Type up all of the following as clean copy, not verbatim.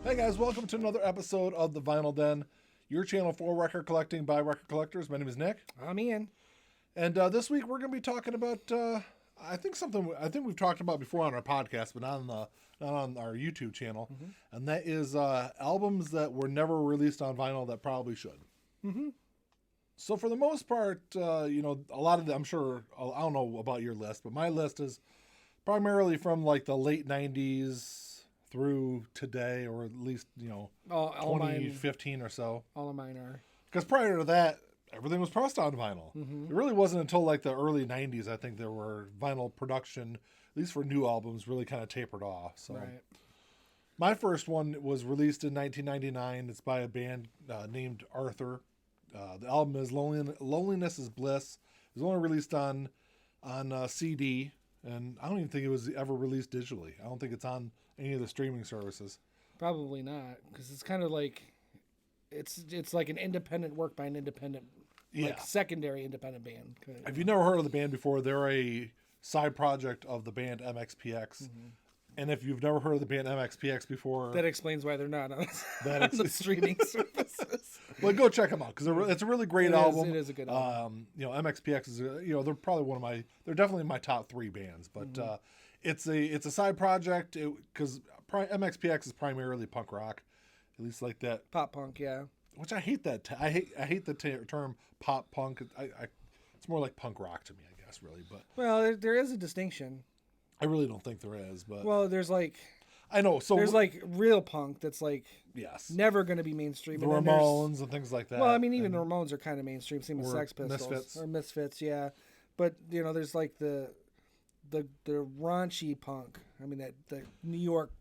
Hey guys, welcome to another episode of the Vinyl Den, your channel for record collecting by record collectors. My name is Nick. I'm Ian. And this week we're going to be talking about, I think we've talked about before on our podcast, but not on our YouTube channel. Mm-hmm. And that is albums that were never released on vinyl that probably should. Mm-hmm. So for the most part, a lot of them, I'm sure, I don't know about your list, but my list is primarily from like the late 90s through today, or at least, 2015 or so. All of mine are. Because prior to that, everything was pressed on vinyl. Mm-hmm. It really wasn't until like the early 90s, I think, there were vinyl production, at least for new albums, really kind of tapered off. So right. My first one was released in 1999. It's by a band named Arthur. The album is Loneliness is Bliss. It was only released on CD, and I don't even think it was ever released digitally. I don't think it's on any of the streaming services. Probably not, because it's kind of like it's like an independent work by an independent, secondary independent band. If you've never heard of the band before, they're a side project of the band MxPx. Mm-hmm. And if you've never heard of the band MxPx before, that explains why they're not on the streaming services. Well, go check them out, because it's a really great album. It is a good album. MxPx is they're probably they're definitely my top three bands, but it's a side project because MxPx is primarily punk rock, at least like that pop punk, yeah. Which I hate that. I hate the term pop punk. It's more like punk rock to me, I guess, really. But well, there is a distinction. I really don't think there is, but there's like I know. So there's like real punk that's like never going to be mainstream. The Ramones and things like that. Well, I mean, even the Ramones are kind of mainstream. Same with Sex Pistols or Misfits, yeah. But there's like the raunchy punk. I mean, the New York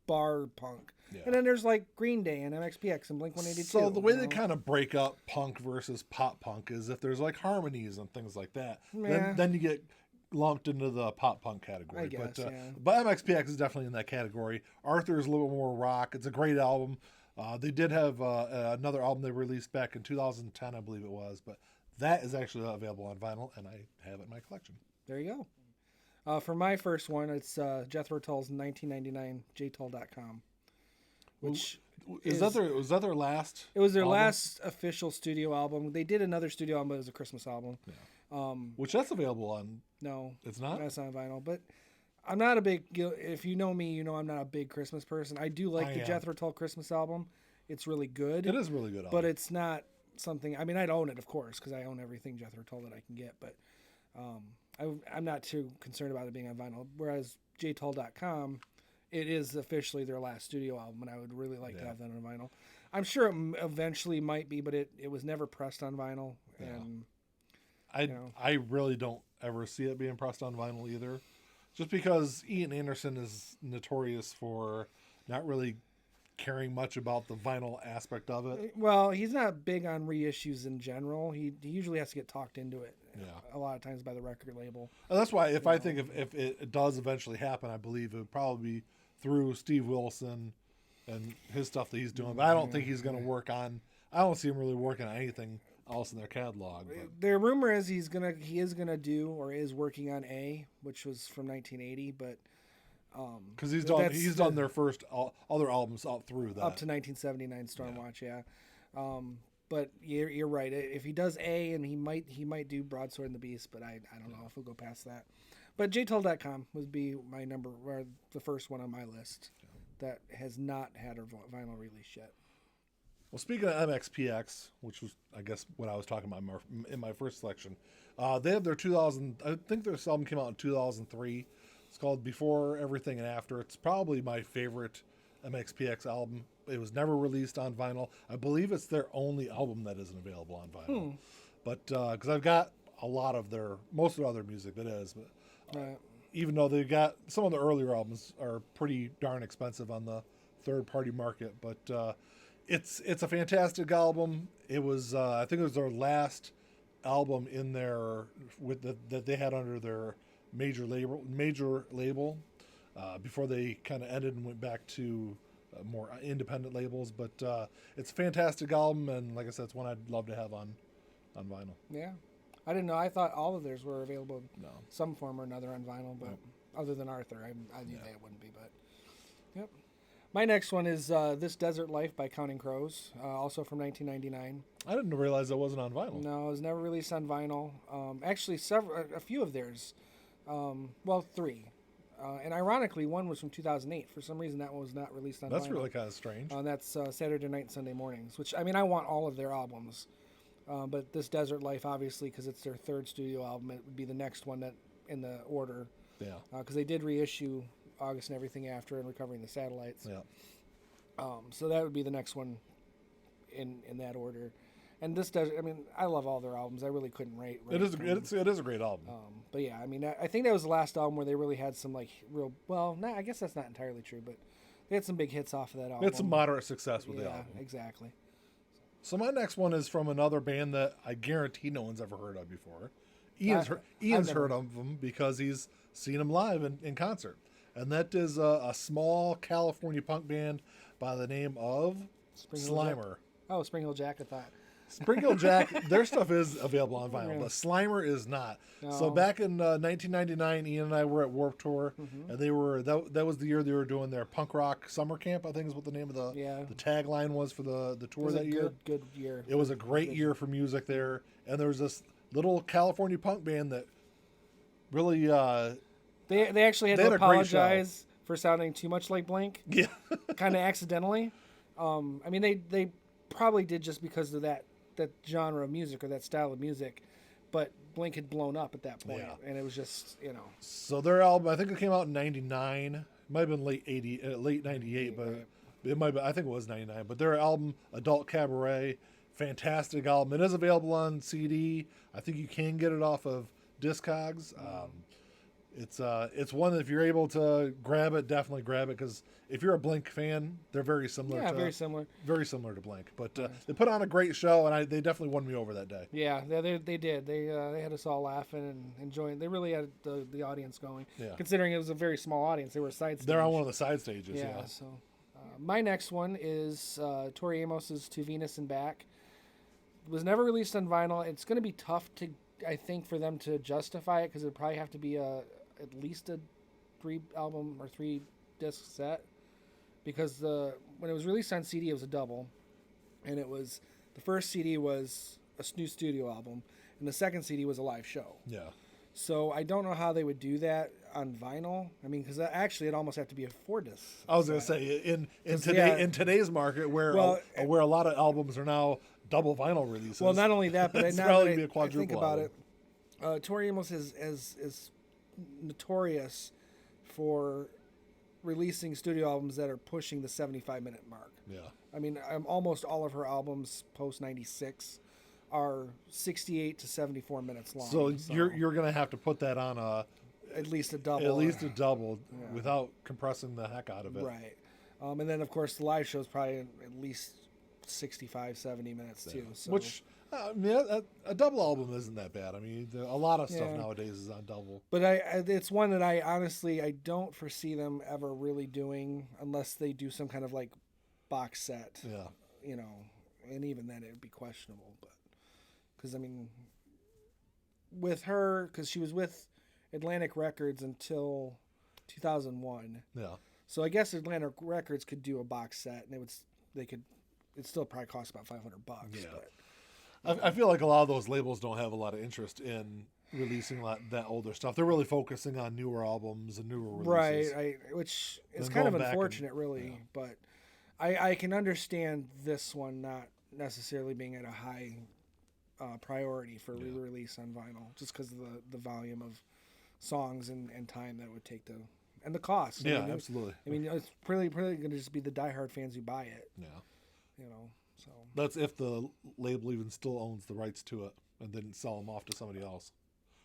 bar punk. Yeah. And then there's like Green Day and MxPx and Blink-182. So the way they kind of break up punk versus pop punk is if there's like harmonies and things like that. Yeah. Then you get lumped into the pop punk category. I guess, but MxPx is definitely in that category. Arthur is a little more rock. It's a great album. They did have another album they released back in 2010, I believe it was, but that is actually available on vinyl, and I have it in my collection. There you go. For my first one, it's Jethro Tull's 1999 jtull.com, which was that their last? It was their last official studio album. They did another studio album, but it was a Christmas album. Yeah. Which that's available on. No, it's not. That's not vinyl. But I'm not a big. If you know me, you know I'm not a big Christmas person. I do like the Jethro Tull Christmas album. It's really good. It is a really good album. But it's not something. I mean, I'd own it, of course, because I own everything Jethro Tull that I can get. But I'm not too concerned about it being on vinyl. Whereas jtull.com, it is officially their last studio album, and I would really like to have that on vinyl. I'm sure it eventually might be, but it was never pressed on vinyl. Yeah. And I really don't ever see it being pressed on vinyl either, just because Ian Anderson is notorious for not really caring much about the vinyl aspect of it. Well, he's not big on reissues in general. He usually has to get talked into it a lot of times by the record label. And that's why if it does eventually happen, I believe it would probably be through Steve Wilson and his stuff that he's doing. But I don't think he's going to work on. I don't see him really working on anything else in their catalog. But the rumor is he is gonna do or is working on A, which was from 1980, but because he's done their first other albums up through that up to 1979 Stormwatch, but you're right. If he does A, and he might do Broadsword and the Beast, but I don't know if he'll go past that. But jtull.com would be my the first one on my list that has not had a vinyl release yet. Well, speaking of MxPx, which was, I guess, what I was talking about in my first selection, they have their 2000. I think their album came out in 2003. It's called Before Everything and After. It's probably my favorite MxPx album. It was never released on vinyl. I believe it's their only album that isn't available on vinyl. But because I've got a lot of most of their other music that is, but even though they've got some of the earlier albums are pretty darn expensive on the third-party market, but. It's a fantastic album. It was I think it was their last album in their that they had under their major label before they kind of ended and went back to more independent labels. But it's a fantastic album, and like I said, it's one I'd love to have on vinyl. Yeah, I didn't know. I thought all of theirs were available in some form or another on vinyl, but other than Arthur, I knew they wouldn't be. But yep. My next one is This Desert Life by Counting Crows, also from 1999. I didn't realize that wasn't on vinyl. No, it was never released on vinyl. Actually, a few of theirs. Well, three. And ironically, one was from 2008. For some reason, that one was not released on vinyl. That's really kind of strange. That's Saturday Night and Sunday Mornings, which, I mean, I want all of their albums. But This Desert Life, obviously, because it's their third studio album, it would be the next one that in the order. Yeah. Because they did reissue August and Everything After and Recovering the Satellites. Yeah. So that would be the next one in that order. And this does. I mean, I love all their albums. I really couldn't rate. It is a great album. But yeah, I mean, I think that was the last album where they really had some like real. Well, I guess that's not entirely true, but they had some big hits off of that album. It's some moderate success with the album. Yeah, exactly. So my next one is from another band that I guarantee no one's ever heard of before. Ian's heard of them because he's seen them live in concert, and that is a small California punk band by the name of Slimer. Oh, Spring Hill Jack, I thought. Spring Hill Jack, their stuff is available on vinyl, but Slimer is not. No. So back in 1999, Ian and I were at Warped Tour, and they were that was the year they were doing their punk rock summer camp. I think is what the name of the tagline was for the tour that year. Good year. It was a great year for music there, and there was this little California punk band that really they actually had to apologize for sounding too much like Blink. Yeah, kind of accidentally. I mean, they probably did just because of that genre of music or that style of music, but Blink had blown up at that point, and it was just, you know. So their album, I think it came out in '99. It might have been late '98, but it might be, I think it was '99. But their album, Adult Cabaret, fantastic album. It is available on CD. I think you can get it off of Discogs. It's one that if you're able to grab it, definitely grab it, because if you're a Blink fan, they're very similar. Yeah, very similar. Very similar to Blink. But they put on a great show, and they definitely won me over that day. Yeah, they did. They had us all laughing and enjoying. They really had the audience going. Yeah. Considering it was a very small audience, they were side stage. They're on one of the side stages. Yeah. So my next one is Tori Amos's To Venus and Back. It was never released on vinyl. It's going to be tough I think, for them to justify it, because it'd probably have to be at least a 3-album or 3-disc set, because when it was released on CD, it was a double, and the first CD was a new studio album, and the second CD was a live show. Yeah. So I don't know how they would do that on vinyl. I mean, because actually it almost have to be a 4-disc. I was going to say in today's market where a lot of albums are now double vinyl releases. Well, not only that, but now that I think about album. it, Tori Amos is notorious for releasing studio albums that are pushing the 75-minute mark. Yeah. I mean, almost all of her albums post 96 are 68 to 74 minutes long. So you're going to have to put that on at least a double. Without compressing the heck out of it. Right. And then, of course, the live show is probably at least 65, 70 minutes too. So. Which, a double album isn't that bad. I mean, a lot of stuff nowadays is on double. But it's one that I honestly, I don't foresee them ever really doing unless they do some kind of like box set. Yeah. You know, and even then it would be questionable. But because, I mean, with her, because she was with Atlantic Records until 2001. Yeah. So I guess Atlantic Records could do a box set, and it'd still probably cost about $500. Yeah. But I feel like a lot of those labels don't have a lot of interest in releasing that older stuff. They're really focusing on newer albums and newer releases. Right, which is kind of unfortunate, really. Yeah. But I can understand this one not necessarily being at a high priority for re-release on vinyl, just because of the volume of songs and time that it would take and the cost. Yeah, absolutely. I mean, it's really going to just be the diehard fans who buy it. Yeah. You know, so. That's if the label even still owns the rights to it and didn't sell them off to somebody else.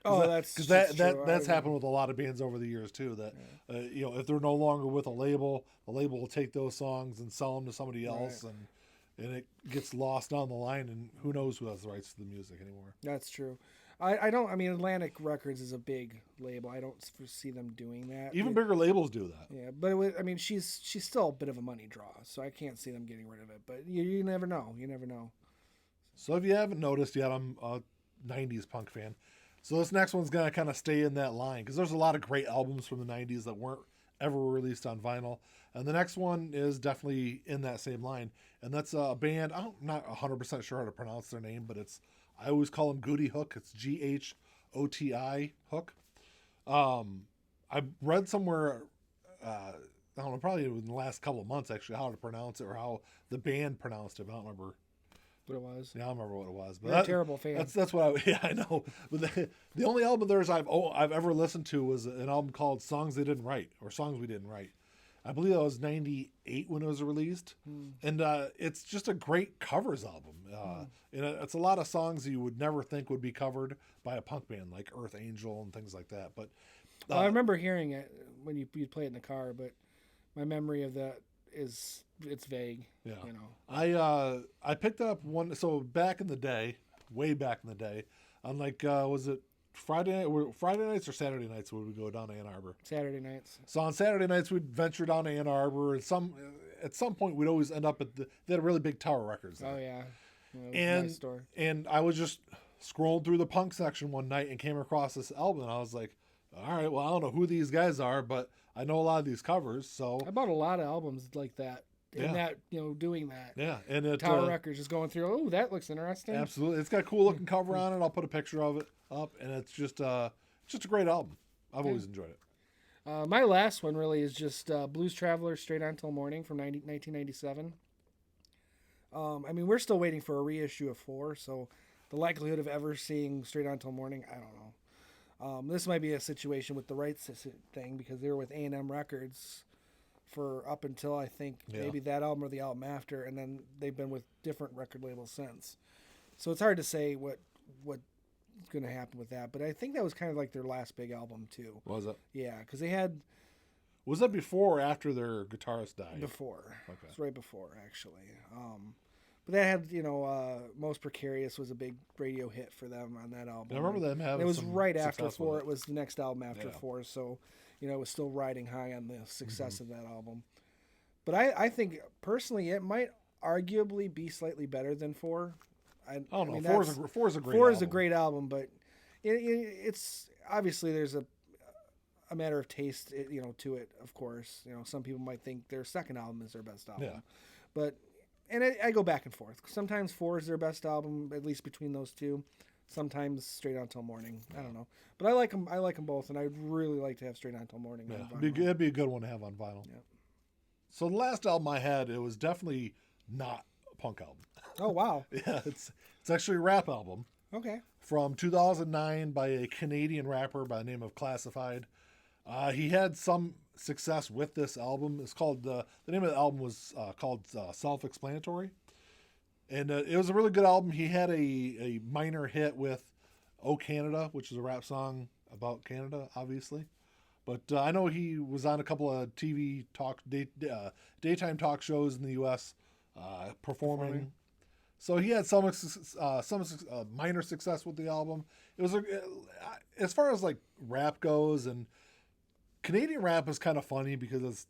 That's that's happened with a lot of bands over the years too. That if they're no longer with a label, the label will take those songs and sell them to somebody else, and it gets lost down the line, and who knows who has the rights to the music anymore. That's true. I don't. I mean, Atlantic Records is a big label. I don't foresee them doing that. Even bigger labels do that. Yeah, but I mean, she's still a bit of a money draw, so I can't see them getting rid of it. But you never know. You never know. So if you haven't noticed yet, I'm a '90s punk fan. So this next one's gonna kind of stay in that line, because there's a lot of great albums from the '90s that weren't ever released on vinyl. And the next one is definitely in that same line. And that's a band, I'm not 100% sure how to pronounce their name, but I always call them Goodie Hook. It's Ghoti Hook. I read somewhere, I don't know, probably in the last couple of months actually, how to pronounce it or how the band pronounced it. I don't remember what it was. Yeah, I don't remember what it was. But You're a terrible fan. That's what I know. But the only album of theirs I've ever listened to was an album called Songs They Didn't Write, or Songs We Didn't Write. I believe that was 98 when it was released. And it's just a great covers album. And it's a lot of songs you would never think would be covered by a punk band like Earth Angel and things like that. But well, I remember hearing it when you'd play it in the car, but my memory of that it's vague. Yeah. You know. I picked up one, so back in the day, way back in the day, on like, was it Friday nights or Saturday nights would we go down to Ann Arbor? Saturday nights. So on Saturday nights we'd venture down to Ann Arbor, and at some point we'd always end up they had a really big Tower Records there. Oh yeah. Nice store. And I was just scrolling through the punk section one night and came across this album, and I was like, all right, well, I don't know who these guys are, but I know a lot of these covers. So I bought a lot of albums like that. And that, doing that. Yeah. And Tower Records just going through, oh, that looks interesting. Absolutely. It's got a cool looking cover on it. I'll put a picture of it up, and it's just a great album. I've always enjoyed it. My last one really is just Blues Traveler Straight On Till Morning from 1997. I mean, we're still waiting for a reissue of 4, so the likelihood of ever seeing Straight On Till Morning, I don't know. This might be a situation with the rights thing because they were with A&M Records for up until I think maybe that album or the album after, and then they've been with different record labels since. So it's hard to say what's going to happen with that. But I think that was kind of like their last big album too. Was it? Yeah, because they had. Was that before or after their guitarist died? Before. Okay. It was right before actually. But that had Most Precarious was a big radio hit for them on that album. I remember them having. It was some right after success with 4. It was the next album after 4. So. It was still riding high on the success of that album. But I think, personally, it might arguably be slightly better than 4. I don't know. 4 is a great album. 4 is a great album, but it's obviously there's a matter of taste, to it, of course. Some people might think their second album is their best album. Yeah. But, and I go back and forth. Sometimes 4 is their best album, at least between those two. Sometimes Straight On Till Morning. I don't know. But I like them both, and I'd really like to have Straight On Till Morning on vinyl. It'd be a good one to have on vinyl. Yeah. So the last album I had, it was definitely not a punk album. Oh, wow. Yeah, it's actually a rap album. Okay. From 2009 by a Canadian rapper by the name of Classified. He had some success with this album. It's called, the name of the album was called Self-Explanatory. And it was a really good album. He had a minor hit with "Oh Canada," which is a rap song about Canada, obviously. But I know he was on a couple of TV daytime talk shows in the U.S. Performing. So he had some minor success with the album. It was as far as like rap goes, and Canadian rap is kind of funny because it's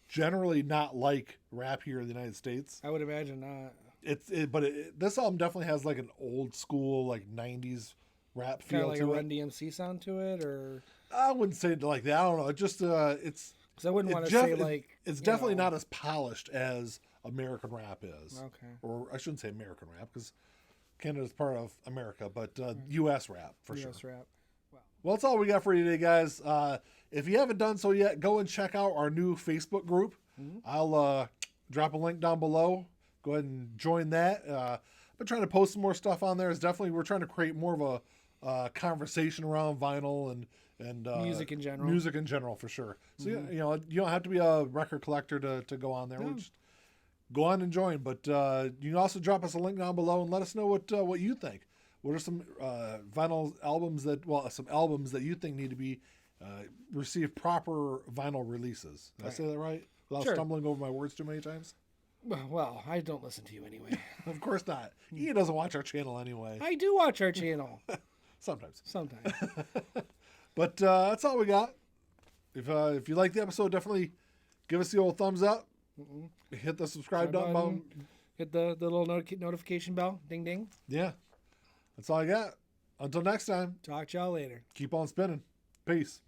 generally not like rap here in the United States. I would imagine not. This album definitely has like an old school like 90s rap feel to it. Kind of like a Run DMC sound to it, or I wouldn't say it like that. I don't know. It just it's because I wouldn't want to say like it's definitely not as polished as American rap is. Okay. Or I shouldn't say American rap because Canada's part of America, but U.S. rap for sure. U.S. rap. Wow. Well, that's all we got for you today, guys. If you haven't done so yet, go and check out our new Facebook group. Mm-hmm. I'll drop a link down below. Go ahead and join that. I've been trying to post some more stuff on there. We're trying to create more of a conversation around vinyl and music in general. Music in general, for sure. So you don't have to be a record collector to go on there. No. Just go on and join. But you can also drop us a link down below and let us know what you think. What are some vinyl albums some albums that you think need to be receive proper vinyl releases? Did I say that right? Without stumbling over my words too many times? Well, I don't listen to you anyway. Of course not. He doesn't watch our channel anyway. I do watch our channel. Sometimes. But that's all we got. If you like the episode, definitely give us the old thumbs up. Mm-hmm. Hit the subscribe button. Hit the little notification bell. Ding, ding. Yeah. That's all I got. Until next time. Talk to y'all later. Keep on spinning. Peace.